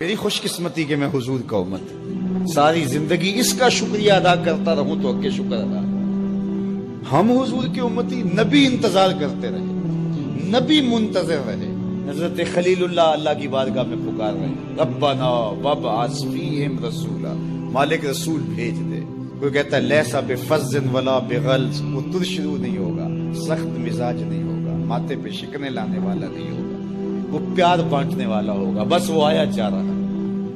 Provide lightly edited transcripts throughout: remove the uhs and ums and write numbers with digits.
میری خوش قسمتی کہ میں حضور کا امت ساری زندگی اس کا شکریہ ادا کرتا رہوں تو کہ شکر ادا. ہم حضور کی امتی نبی انتظار کرتے رہے، نبی منتظر رہے. حضرت خلیل اللہ کی بارگاہ میں پکار رہے، ربنا وابعث فیہم رسولا، مالک رسول بھیج دے. کوئی کہتا ہے لیسا بفظ ولا بغلظ، وہ ترشرو نہیں ہوگا، سخت مزاج نہیں ہوگا، ماتھے پہ شکنے لانے والا نہیں ہوگا، وہ پیار بانٹنے والا ہوگا. بس وہ آیا جا رہا.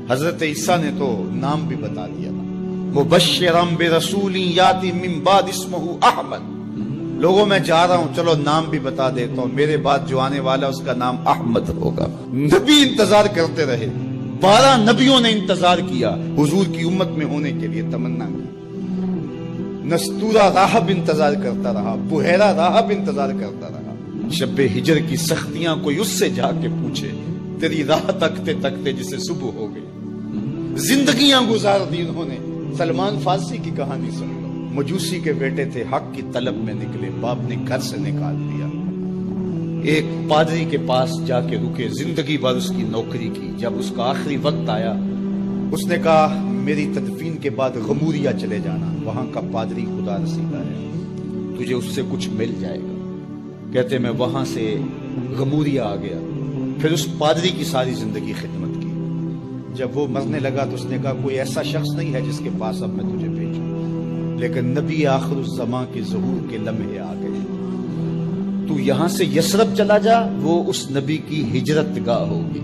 حضرت عیسیٰ نے تو نام بھی بتا دیا تھا، مبشرم برسول یاتی من بعد اسمہ احمد. لوگوں میں جا رہا ہوں، چلو نام بھی بتا دیتا ہوں، میرے بعد جو آنے والا اس کا نام احمد ہوگا. نبی انتظار کرتے رہے، 12 نبیوں نے انتظار کیا حضور کی امت میں ہونے کے لیے تمنا کی. نستورہ راہب انتظار کرتا رہا، بحیرہ راہب انتظار کرتا رہا. شب ہجر کی سختیاں کوئی اس سے جا کے پوچھے، تیری راہ تکتے تکتے جسے صبح ہو گئی. زندگیاں گزار دی انہوں نے. سلمان فارسی کی کہانی سن لو. مجوسی کے بیٹے تھے، حق کی طلب میں نکلے، باپ نے گھر سے نکال دیا. ایک پادری کے پاس جا کے رکے، زندگی بھر اس کی نوکری کی. جب اس کا آخری وقت آیا، اس نے کہا میری تدفین کے بعد غموریا چلے جانا، وہاں کا پادری خدا رسیدہ ہے، تجھے اس سے کچھ مل جائے گا. کہتے میں وہاں سے غموریا آ گیا. پھر اس پادری کی ساری زندگی خدمت کی. جب وہ مرنے لگا تو اس نے کہا کوئی ایسا شخص نہیں ہے جس کے پاس اب میں تجھے بھیجوں، لیکن نبی آخر الزمان کے ظہور کے لمحے آ گئے. تو یہاں سے یثرب چلا جا، وہ اس نبی کی ہجرت گاہ ہوگی.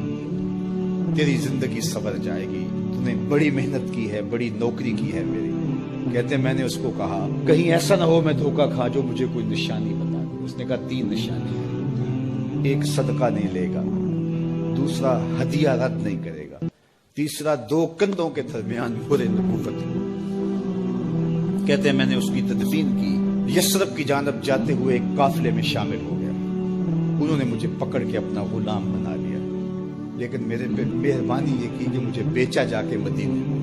تیری زندگی سنور جائے گی. تو نے بڑی محنت کی ہے، بڑی نوکری کی ہے میری. کہتے میں نے اس کو کہا کہیں ایسا نہ ہو میں دھوکہ کھا جو مجھے کوئی نشانی بتا دے. اس نے کہا 3 نشانی ہے. ایک صدقہ نہیں لے گا، دوسرا ہدیہ رد نہیں کرے گا، تیسرا 2 کندھوں کے درمیان برے نبوت. کہتے ہیں میں نے اس کی تدفین کی. یثرب کی جانب جاتے ہوئے ایک قافلے میں شامل ہو گیا. انہوں نے مجھے پکڑ کے اپنا غلام بنا لیا، لیکن میرے پہ مہربانی یہ کی کہ مجھے بیچا جا کے مدینے.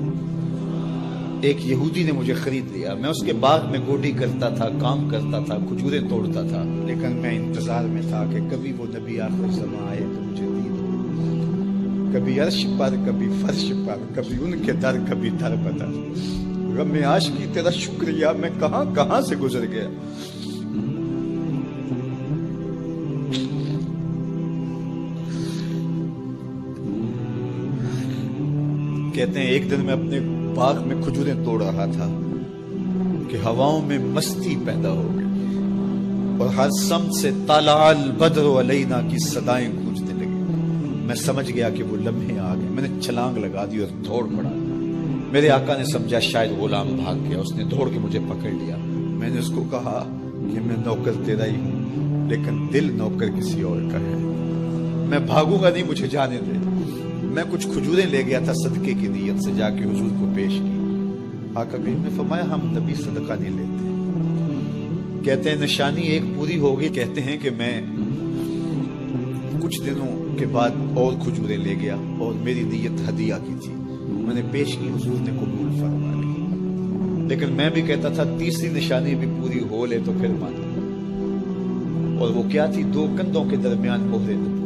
ایک یہودی نے مجھے خرید لیا. میں اس کے باغ میں گوڈی کرتا تھا، کام کرتا تھا، کھجوریں توڑتا تھا، لیکن میں انتظار میں تھا کہ کبھی وہ نبی آخر زمان آئے تو مجھے دید ہو. کبھی عرش پر، کبھی فرش پر، کبھی ان کے در، کبھی در بدر. غم عاشقی تیرا شکریہ، میں کہاں کہاں سے گزر گیا. کہتے ہیں ایک دن میں اپنے باغ میں کھجوریں توڑ رہا تھا کہ ہواؤں میں مستی پیدا ہو گئی اور ہر سمت سے طلع البدر علینا کی صدائیں گونجنے لگی. میں سمجھ گیا کہ وہ لمحے آ گئے. میں نے چھلانگ لگا دی اور دوڑ پڑا. میرے آقا نے سمجھا شاید غلام بھاگ گیا. اس نے دوڑ کے مجھے پکڑ لیا. میں نے اس کو کہا کہ میں نوکر تیرا ہی ہوں، لیکن دل نوکر کسی اور کا ہے. میں بھاگوں گا نہیں، مجھے جانے دے. میں کچھ کھجوریں لے گیا تھا صدقے کی نیت سے، جا کے حضور کو پیش کی. آقا کریم نے فرمایا ہم نبی صدقہ نہیں لیتے. کہتے ہیں نشانی ایک پوری ہو گئی. کہتے ہیں کہ میں کچھ دنوں کے بعد اور کھجوریں لے گیا اور میری نیت ہدیہ کی تھی. میں نے پیش کی، حضور نے قبول فرما لی. لیکن میں بھی کہتا تھا تیسری نشانی بھی پوری ہو لے تو پھر مان. اور وہ کیا تھی؟ 2 کندھوں کے درمیان مہر نبوت.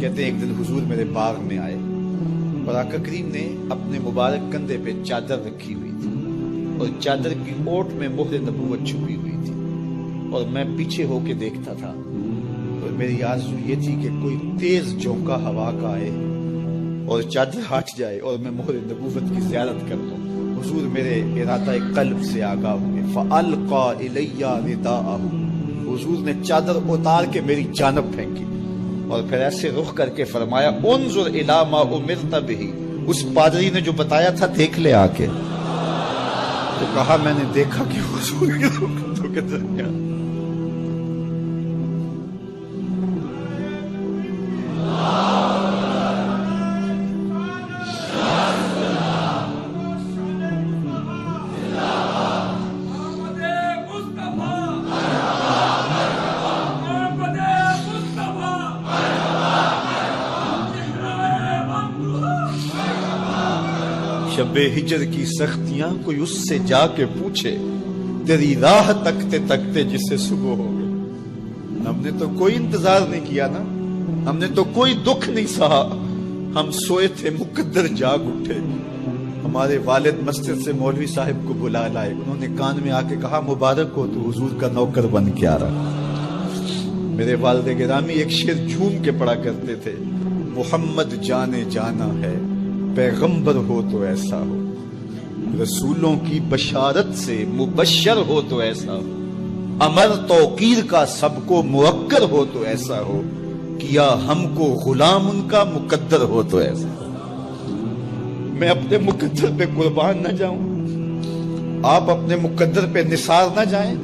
کہتے ہیں ایک دن حضور میرے باغ میں آئے اور آقا کریم نے اپنے مبارک کندھے پہ چادر رکھی ہوئی تھی اور چادر کی اوٹ میں مہر نبوت چھپی ہوئی تھی. اور میں پیچھے ہو کے دیکھتا تھا اور میری آرزو یہ تھی کہ کوئی تیز جھونکا ہوا کا آئے اور چادر ہٹ جائے اور میں مہر نبوت کی زیارت کر لوں. حضور میرے ارادہ قلب سے آگاہ ہوئے. فَأَلْقَى إِلَيَّ رِدَاءَهُ. حضور نے چادر اتار کے میری جانب پھینکی اور پھر ایسے رخ کر کے فرمایا انظر الی ما امرت بہ. اس پادری نے جو بتایا تھا دیکھ لے آ کے. تو کہا میں نے دیکھا کہ حضور کے رخ کے درمیان شب ہجر کی سختیاں کوئی اس سے جا کے پوچھے، تیری راہ تکتے تکتے جسے صبح ہو گئی. ہم نے تو کوئی انتظار نہیں کیا نا، ہم نے تو کوئی دکھ نہیں سہا، ہم سوئے تھے مقدر جاگ اٹھے. ہمارے والد مسجد سے مولوی صاحب کو بلا لائے. انہوں نے کان میں آ کے کہا مبارک ہو تو حضور کا نوکر بن کے آ رہا. میرے والد گرامی ایک شعر جھوم کے پڑھا کرتے تھے, محمد جانے جانا ہے پیغمبر ہو تو ایسا ہو, رسولوں کی بشارت سے مبشر ہو تو ایسا ہو, امر توقیر کا سب کو موکر ہو تو ایسا ہو, کیا ہم کو غلام ان کا مقدر ہو تو ایسا ہو. میں اپنے مقدر پہ قربان نہ جاؤں, آپ اپنے مقدر پہ نثار نہ جائیں.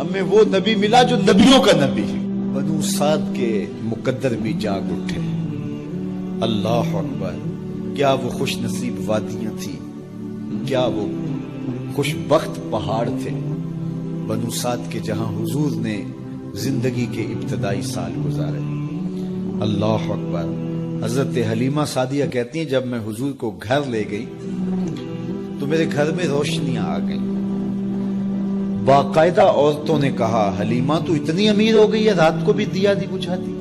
ہمیں وہ نبی ملا جو نبیوں کا نبی ہے. بنو سعد کے مقدر بھی جاگ اٹھے. اللہ اکبر, کیا وہ خوش نصیب وادیاں تھیں, کیا وہ خوش بخت پہاڑ تھے بنو سعد کے, جہاں حضور نے زندگی کے ابتدائی سال گزارے. اللہ اکبر. حضرت حلیمہ سعدیہ کہتی ہیں جب میں حضور کو گھر لے گئی تو میرے گھر میں روشنیاں آ گئیں. باقاعدہ عورتوں نے کہا حلیمہ تو اتنی امیر ہو گئی ہے رات کو بھی دیا نہیں بجھاتی.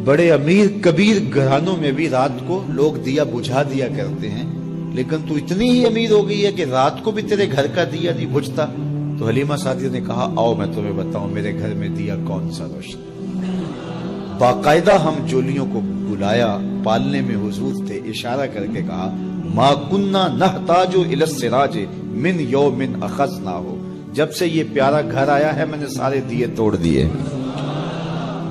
بڑے امیر کبیر گھرانوں میں بھی رات کو لوگ دیا بجھا دیا کرتے ہیں, لیکن تو اتنی ہی امیر ہو گئی ہے کہ رات کو بھی تیرے گھر کا دیا نہیں بجھتا. تو حلیمہ سعدیہ نے کہا آؤ میں تمہیں بتاؤں میرے گھر میں دیا کون سا روشن. باقاعدہ ہم جولیوں کو بلایا, پالنے میں حضور تھے, اشارہ کر کے کہا ما کننا نحتاج الی السراج من یوم اخذنا ہو. جب سے یہ پیارا گھر آیا ہے میں نے سارے دیے توڑ دیے.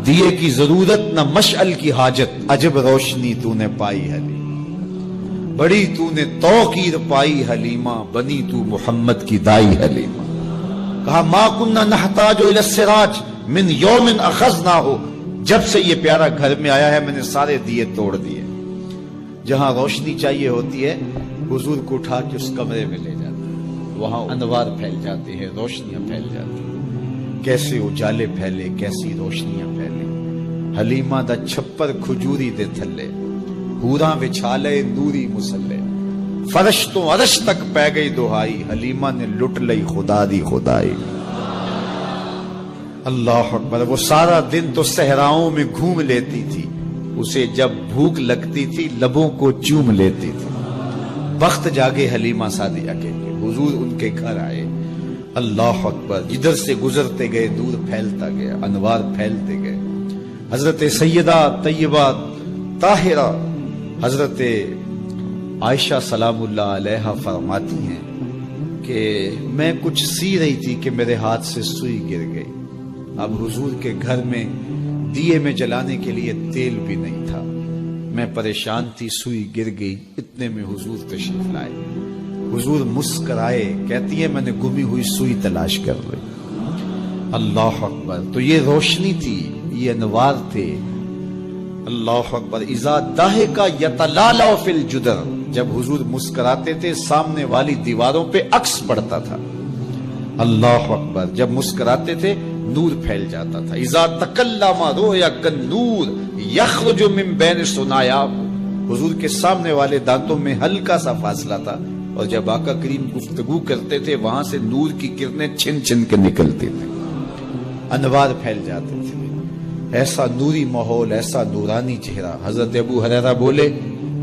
دیے کی ضرورت نہ مشعل کی حاجت, عجب روشنی تو نے پائی حلیمہ, بڑی تو نے توقیر پائی حلیمہ, بنی تو محمد کی دائی حلیمہ. کہا ما کننا نحتاج الی السراج من یوم اخذنا ہو, جب سے یہ پیارا گھر میں آیا ہے میں نے سارے دیے توڑ دیے. جہاں روشنی چاہیے ہوتی ہے حضور کو اٹھا کے اس کمرے میں لے جاتے ہیں, وہاں انوار پھیل جاتے ہیں, روشنیاں پھیل جاتی ہیں. کیسے اجالے پھیلے, کیسی روشنیاں پھیلے. حلیمہ دا چھپر کھجوری دے تھلے, حوراں وچھالے نوری مسلے, فرش تو عرش تک پہ گئی دہائی, حلیمہ نے لٹ لئی خدا دی خدائی. اللہ اکبر. وہ سارا دن تو صحراؤں میں گھوم لیتی تھی, اسے جب بھوک لگتی تھی لبوں کو چوم لیتی تھی. بخت جاگے حلیمہ سعدیہ کے, حضور ان کے گھر آئے. اللہ اکبر. جدھر سے گزرتے گئے نور پھیلتا گیا, انوار پھیلتے گئے. حضرت سیدہ طیبہ طاہرہ حضرت عائشہ سلام اللہ علیہا فرماتی ہیں کہ میں کچھ سی رہی تھی کہ میرے ہاتھ سے سوئی گر گئی. اب حضور کے گھر میں دیے میں جلانے کے لیے تیل بھی نہیں تھا. میں پریشان تھی, سوئی گر گئی. اتنے میں حضور تشریف لائے. حضور مسکرائے, کہتی ہے میں نے گمی ہوئی سوئی تلاش کر لی. اللہ اکبر. تو یہ روشنی تھی, یہ انوار تھے. اللہ اکبر. اذا ضحک یتلالع فی الجدر, جب حضور مسکراتے تھے سامنے والی دیواروں پہ عکس پڑتا تھا. اللہ اکبر. جب مسکراتے تھے نور پھیل جاتا تھا. اذا تکلم رؤیا کالنور یخرج من بین ثنایاہ, حضور کے سامنے والے دانتوں میں ہلکا سا فاصلہ تھا, اور جب آقا کریم گفتگو کرتے تھے وہاں سے نور کی کرنیں چھن چھن کے نکلتی تھی, انوار پھیل جاتے تھے. ایسا نوری ماحول, ایسا نورانی چہرہ. حضرت ابو ہریرہ بولے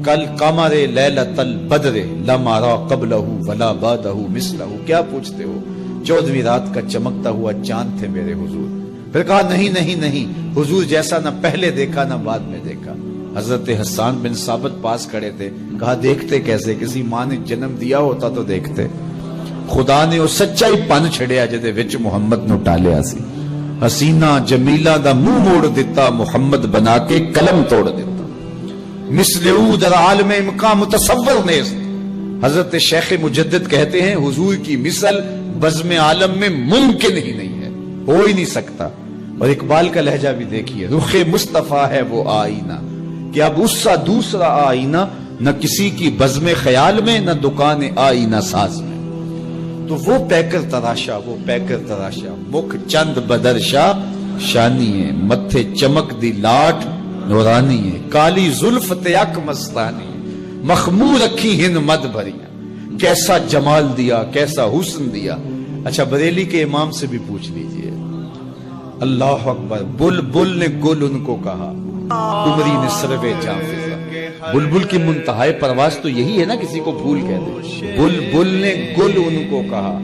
کل قمر لیلۃ البدر لم ارى قبلہ ولا بعدہ مثلہ. کیا پوچھتے ہو, 14ویں رات کا چمکتا ہوا چاند تھے میرے حضور. پھر کہا نہیں نہیں نہیں, حضور جیسا نہ پہلے دیکھا نہ بعد میں دیکھا. حضرت حسان بن ثابت پاس کھڑے تھے. کہا دیکھتے کیسے, کسی ماں نے جنم دیا ہوتا تو دیکھتے. خدا نے وہ سچائی پن چھڑیا جدے وچ محمد نو ٹالیا سی. حسینہ جمیلہ دا منہ موڑ دیتا, محمد بنا کے قلم توڑ دیتا. مثل او در عالم امکان متصور نیست. حضرت شیخ مجدد کہتے ہیں حضور کی مثل بزم عالم میں ممکن ہی نہیں ہے, ہو ہی نہیں سکتا. اور اقبال کا لہجہ بھی دیکھیے, رخ مصطفیٰ ہے وہ آئینہ کہ اب اس سا دوسرا آئینہ نہ کسی کی بزم خیال میں نہ دکان آئینہ ساز میں. تو وہ پیکر تراشا, وہ پیکر تراشا. مکھ چند بدرشا شانی ہے, متھے چمک دی لاٹ نورانی ہے. کالی زلف تیک مستانی, مخمور رکھی ہن مد بھریاں. کیسا جمال دیا, کیسا حسن دیا. اچھا بریلی کے امام سے بھی پوچھ لیجئے. اللہ اکبر. بل بل نے گل ان کو کہا, عمری نے سروے جاں فضا. بلبل کی منتہائے پرواز تو یہی ہے نا کسی کو پھول کہتے. بلبل نے گل ان کو کہا,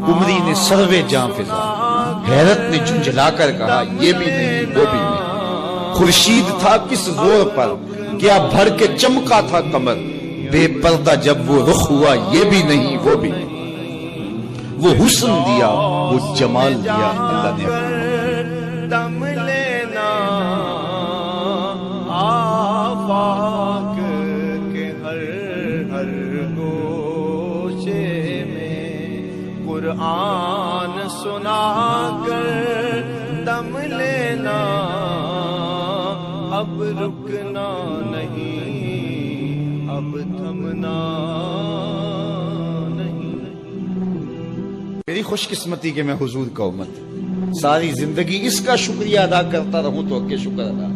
قمری نے سروے جاں فضا, حیرت نے جھنجھلا کر کہا یہ بھی نہیں وہ بھی نہیں. خورشید تھا کس زور پر کیا بھر کے چمکا تھا قمر, بے پردہ جب وہ رخ ہوا یہ بھی نہیں وہ بھی نہیں. وہ حسن دیا وہ جمال دیا اللہ نے. دم لینا آفاق کے ہر ہر گوشے میں, قرآن سنا کر دم لینا, اب رکنا نہیں اب تھمنا نہیں. میری خوش قسمتی کہ میں حضور کا امت, ساری زندگی اس کا شکریہ ادا کرتا رہوں تو کہ شکر ادا.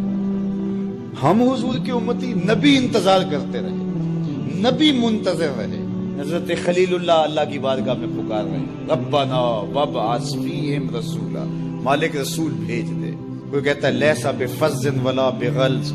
ہم حضور کی امتی, نبی انتظار کرتے رہے, نبی منتظر رہے. حضرت خلیل اللہ اللہ کی بارگاہ میں پکار رہے, ربنا وابعث فیہم رسولا, مالک رسول بھیج دے. کوئی کہتا ہے لیسا بفظ ولا بغلظ,